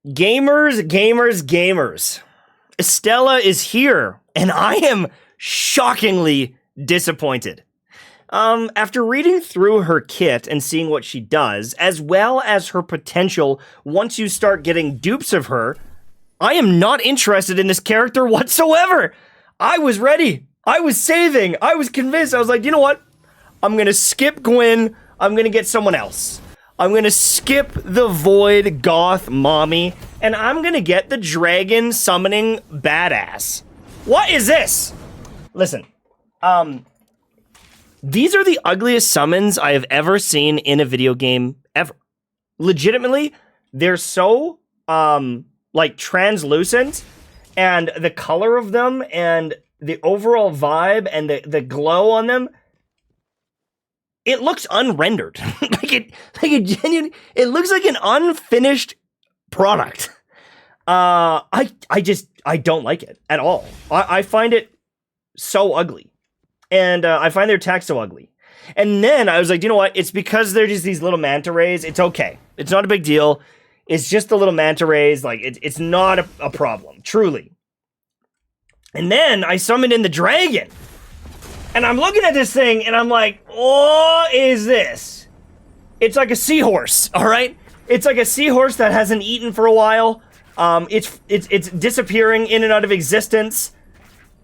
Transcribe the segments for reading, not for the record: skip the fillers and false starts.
Gamers, gamers, gamers. Estela is here, and I am shockingly disappointed. After reading through her kit and seeing what she does, as well as her potential once you start getting dupes of her, I am not interested in this character whatsoever. I was ready. I was saving. I was convinced. I was like, you know what? I'm gonna skip Gwyn. I'm gonna get someone else. I'm gonna skip the Void Goth Mommy, and I'm gonna get the Dragon Summoning Badass. What is this? Listen, these are the ugliest summons I have ever seen in a video game, ever. Legitimately, they're so, like, translucent, and the color of them, and the overall vibe, and the glow on them, it looks unrendered. It looks like an unfinished product. I don't like it at all. I find it so ugly. And I find their attacks so ugly. And then I was like, you know what? It's because they're just these little manta rays. It's okay. It's not a big deal. It's just the little manta rays. Like, it's not a problem. Truly. And then I summoned in the dragon. And I'm looking at this thing, and I'm like, what is this? It's like a seahorse, all right? It's like a seahorse that hasn't eaten for a while. It's disappearing in and out of existence.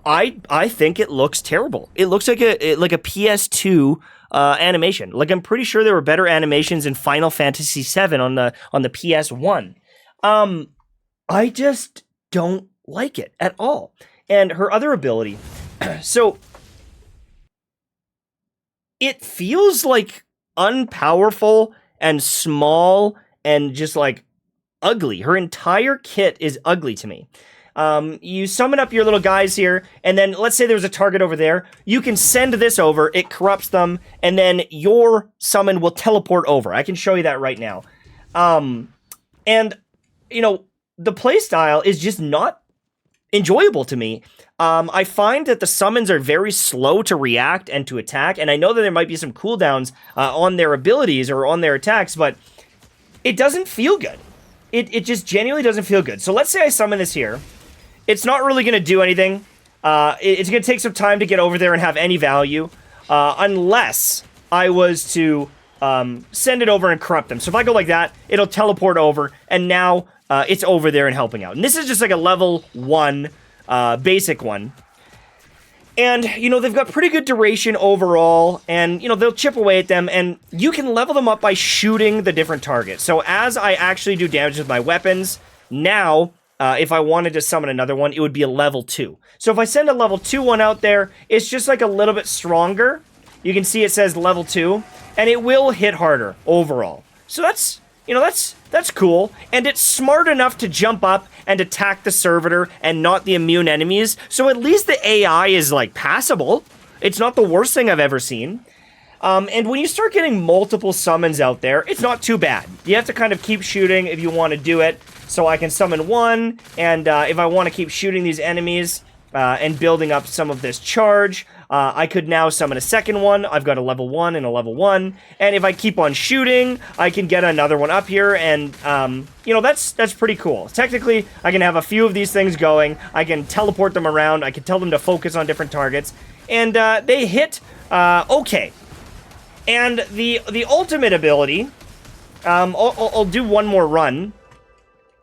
I think it looks terrible. It looks like a PS2 animation. Like, I'm pretty sure there were better animations in Final Fantasy VII on the PS1. I just don't like it at all. And her other ability, so it feels like unpowerful and small and just like ugly. Her entire kit is ugly to me. You summon up your little guys here, and then let's say there's a target over there. You can send this over, it corrupts them, and then your summon will teleport over. I can show you that right now. And, you know, the playstyle is just not enjoyable to me. I find that the summons are very slow to react and to attack, and I know that there might be some cooldowns on their abilities or on their attacks, but it doesn't feel good. It just genuinely doesn't feel good. So let's say I summon this here. It's not really going to do anything. It's going to take some time to get over there and have any value, unless I was to send it over and corrupt them. So if I go like that, it'll teleport over, and now it's over there and helping out. And this is just like a level 1 basic one. And, you know, they've got pretty good duration overall, and, you know, they'll chip away at them, and you can level them up by shooting the different targets. So as I actually do damage with my weapons, now, if I wanted to summon another one, it would be a level 2. So if I send a level 2 one out there, it's just like a little bit stronger. You can see it says level 2, and it will hit harder overall. So that's, you know, that's cool, and it's smart enough to jump up and attack the servitor and not the immune enemies, so at least the AI is, like, passable. It's not the worst thing I've ever seen. And when you start getting multiple summons out there, it's not too bad. You have to kind of keep shooting if you want to do it, so I can summon one, and if I want to keep shooting these enemies and building up some of this charge, I could now summon a second one. I've got a level 1 and a level 1. And if I keep on shooting, I can get another one up here. And, you know, that's pretty cool. Technically, I can have a few of these things going. I can teleport them around. I can tell them to focus on different targets. And they hit okay. And the ultimate ability, I'll do one more run.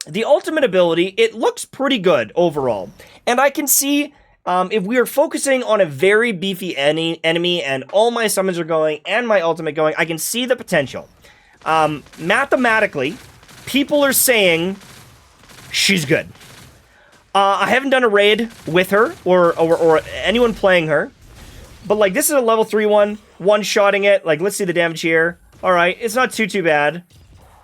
The ultimate ability, it looks pretty good overall. And I can see... if we are focusing on a very beefy enemy and all my summons are going and my ultimate going, I can see the potential. Mathematically, people are saying she's good. I haven't done a raid with her or anyone playing her, but like this is a level 3 one-shotting it. Like, let's see the damage here. All right, it's not too bad.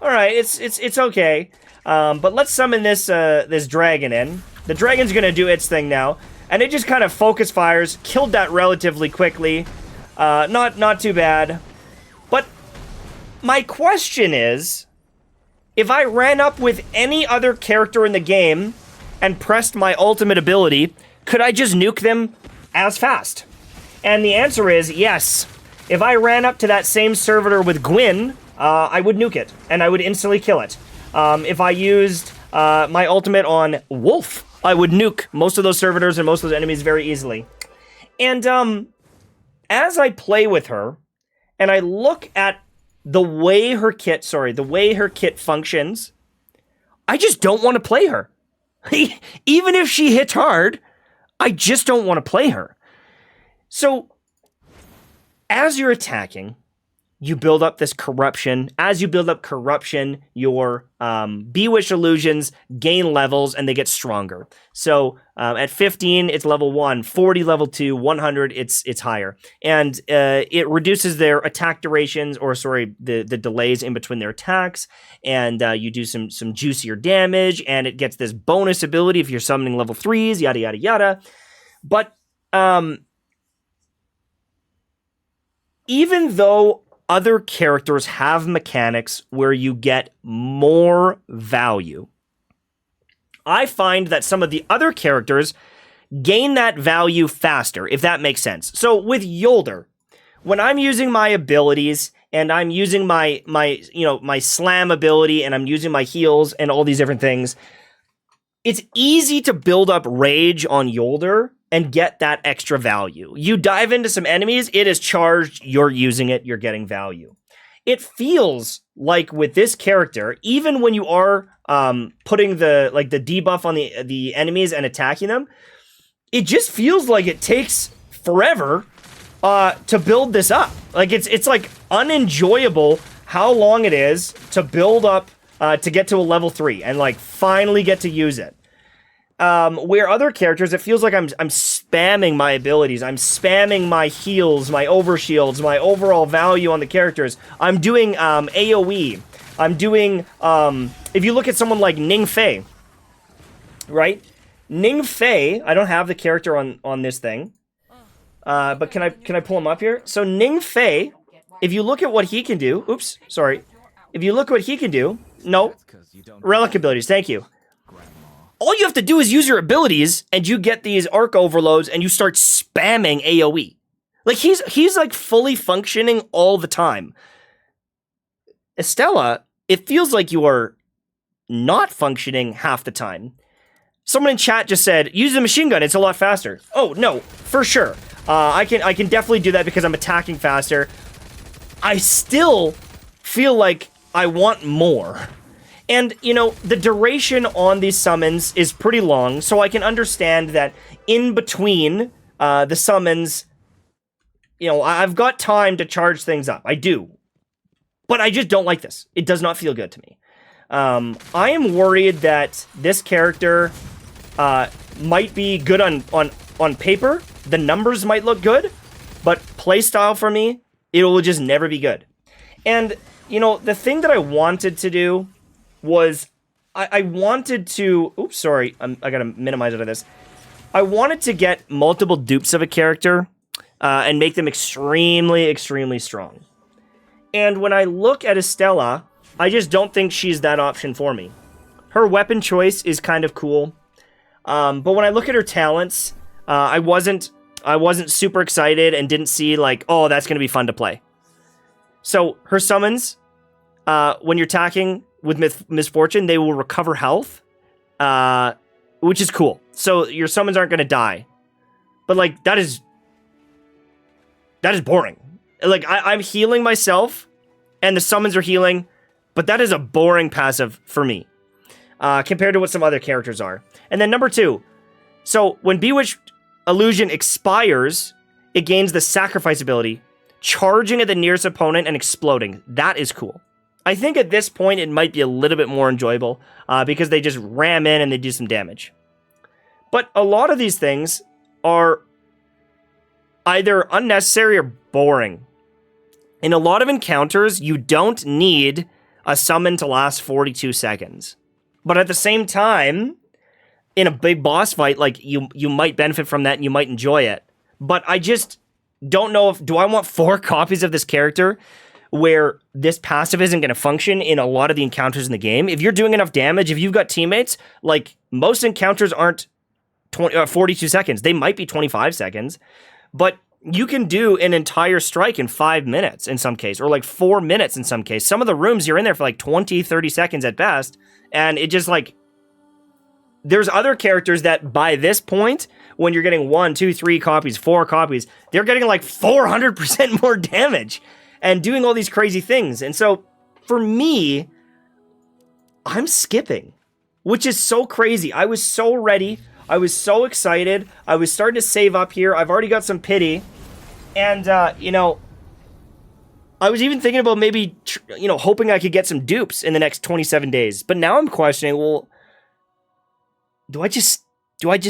All right, it's okay. But let's summon this this dragon in. The dragon's gonna do its thing now. And it just kind of focus fires, killed that relatively quickly. Not too bad. But my question is, if I ran up with any other character in the game and pressed my ultimate ability, could I just nuke them as fast? And the answer is yes. If I ran up to that same servitor with Gwyn, I would nuke it, and I would instantly kill it. If I used my ultimate on Wolf, I would nuke most of those servitors and most of those enemies very easily. And as I play with her, and I look at the way her kit functions, I just don't want to play her. Even if she hits hard, I just don't want to play her. So, as you're attacking, you build up this corruption. As you build up corruption, your Bewitched illusions gain levels and they get stronger. So at 15, it's level 1, 40, level 2, 100, it's higher. And it reduces their attack durations, or sorry, the delays in between their attacks. And you do some juicier damage, and it gets this bonus ability if you're summoning level 3s, yada, yada, yada. But even though other characters have mechanics where you get more value, I find that some of the other characters gain that value faster, if that makes sense. So with Yolder, when I'm using my abilities and I'm using my slam ability and I'm using my heals and all these different things, it's easy to build up rage on Yolder and get that extra value. You dive into some enemies, it is charged, you're using it, you're getting value. It feels like with this character, even when you are putting the debuff on the enemies and attacking them, it just feels like it takes forever to build this up. Like it's like unenjoyable how long it is to build up to get to a level 3 and like finally get to use it. Where other characters, it feels like I'm spamming my abilities, I'm spamming my heals, my overshields, my overall value on the characters. I'm doing AoE. I'm doing if you look at someone like Ning Fei, right? Ning Fei, I don't have the character on this thing. But can I pull him up here? So Ning Fei, if you look at what he can do, oops, sorry. If you look at what he can do, no, relic abilities, thank you. All you have to do is use your abilities and you get these arc overloads and you start spamming AoE. Like he's like fully functioning all the time. Estela, it feels like you are not functioning half the time. Someone in chat just said, use the machine gun, it's a lot faster. Oh, no, for sure. I can definitely do that because I'm attacking faster. I still feel like I want more. And, you know, the duration on these summons is pretty long, so I can understand that in between the summons, you know, I've got time to charge things up. I do. But I just don't like this. It does not feel good to me. I am worried that this character might be good on paper. The numbers might look good, but playstyle for me, it will just never be good. And, you know, the thing that I wanted to do was I wanted to... Oops, sorry. I gotta minimize out of this. I wanted to get multiple dupes of a character and make them extremely, extremely strong. And when I look at Estela, I just don't think she's that option for me. Her weapon choice is kind of cool. But when I look at her talents, I wasn't super excited and didn't see like, oh, that's going to be fun to play. So her summons, when you're attacking with Misfortune, they will recover health, which is cool. So your summons aren't going to die. But like, that is boring. Like, I'm healing myself, and the summons are healing, but that is a boring passive for me, compared to what some other characters are. And then number 2, so when Bewitched Illusion expires, it gains the Sacrifice ability, charging at the nearest opponent and exploding. That is cool. I think at this point, it might be a little bit more enjoyable, because they just ram in and they do some damage. But a lot of these things are either unnecessary or boring. In a lot of encounters, you don't need a summon to last 42 seconds. But at the same time, in a big boss fight, like, you might benefit from that and you might enjoy it. But I just don't know do I want 4 copies of this character where this passive isn't going to function in a lot of the encounters in the game? If you're doing enough damage, if you've got teammates, like, most encounters aren't 42 seconds. They might be 25 seconds. But you can do an entire strike in 5 minutes in some case, or like 4 minutes in some case. Some of the rooms you're in there for like 20, 30 seconds at best, and it just like, there's other characters that by this point, when you're getting 1, 2, 3 copies, 4 copies, they're getting like 400% more damage and doing all these crazy things. And so for me, I'm skipping, which is so crazy. I was so ready. I was so excited. I was starting to save up here. I've already got some pity. And, you know, I was even thinking about maybe, you know, hoping I could get some dupes in the next 27 days. But now I'm questioning, well, do I just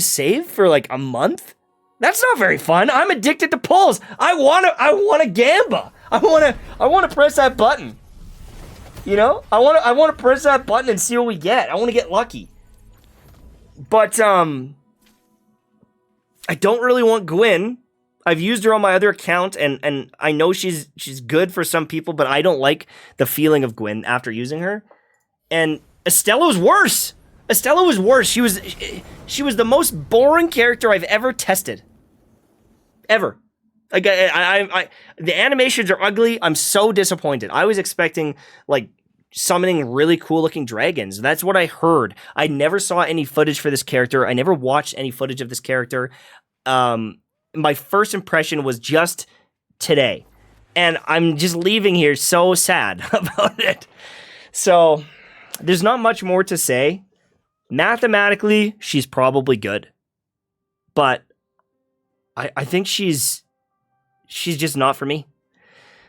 save for like a month? That's not very fun. I'm addicted to pulls. I want to gamba. I want to press that button. You know? I want to press that button and see what we get. I want to get lucky. But I don't really want Gwyn. I've used her on my other account, and I know she's good for some people, but I don't like the feeling of Gwyn after using her. And Estela was worse. Estela was worse. She was the most boring character I've ever tested. Ever. Like the animations are ugly. I'm so disappointed. I was expecting like summoning really cool looking dragons. That's what I heard. I never saw any footage for this character. I never watched any footage of this character. My first impression was just today. And I'm just leaving here so sad about it. So there's not much more to say. Mathematically, she's probably good. But I think she's just not for me.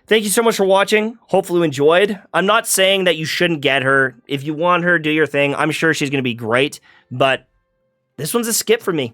Thank you so much for watching. Hopefully you enjoyed. I'm not saying that you shouldn't get her. If you want her, do your thing. I'm sure she's going to be great. But this one's a skip for me.